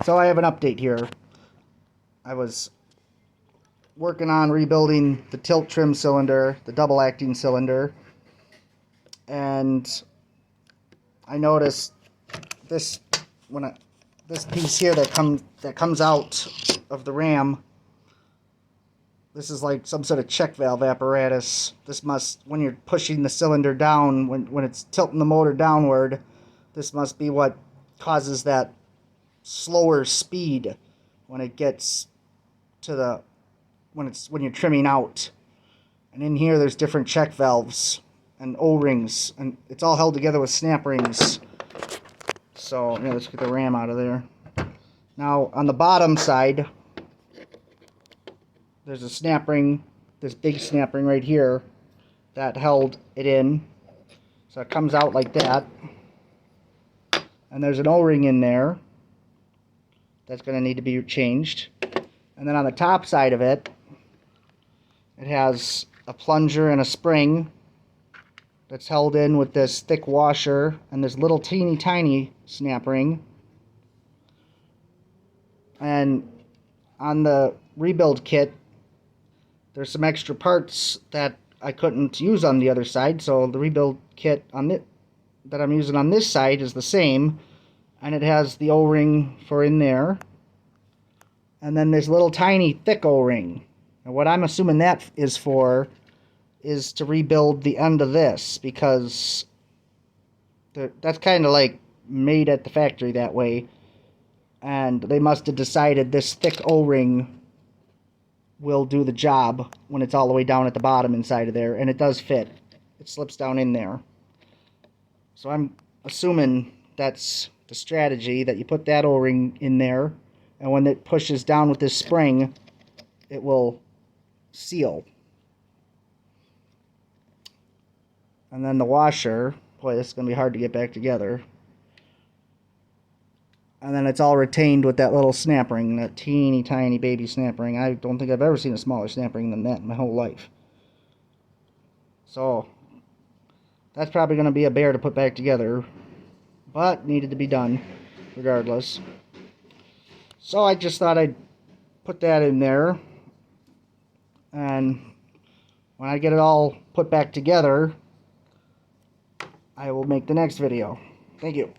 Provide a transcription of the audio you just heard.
So I have an update here. I was working on rebuilding the tilt trim cylinder, the double acting cylinder, and I noticed this this piece here that comes out of the ram. This is like some sort of check valve apparatus. This must, when you're pushing the cylinder down, when it's tilting the motor downward, this must be what causes that slower speed when it gets to the when you're trimming out. And in here there's different check valves and O-rings, and it's all held together with snap rings. So yeah, let's get the ram out of there. Now on the bottom side there's a snap ring, this big snap ring right here that held it in. So it comes out like that. And there's an O-ring in there that's going to need to be changed. And then on the top side of it, it has a plunger and a spring that's held in with this thick washer and this little teeny tiny snap ring. And on the rebuild kit, there's some extra parts that I couldn't use on the other side, so the rebuild kit on it that I'm using on this side is the same, and it has the O-ring for in there, and then this little tiny thick O-ring. And what I'm assuming that is for is to rebuild the end of this, because that's kind of like made at the factory that way, and they must have decided this thick O-ring will do the job when it's all the way down at the bottom inside of there, and it does fit. It slips down in there. So I'm assuming that's the strategy, that you put that O-ring in there, and when it pushes down with this spring, it will seal. And then the washer, boy, this is going to be hard to get back together. And then it's all retained with that little snap ring, that teeny tiny baby snap ring. I don't think I've ever seen a smaller snap ring than that in my whole life. So that's probably going to be a bear to put back together, but needed to be done regardless. So I just thought I'd put that in there, and when I get it all put back together, I will make the next video. Thank you.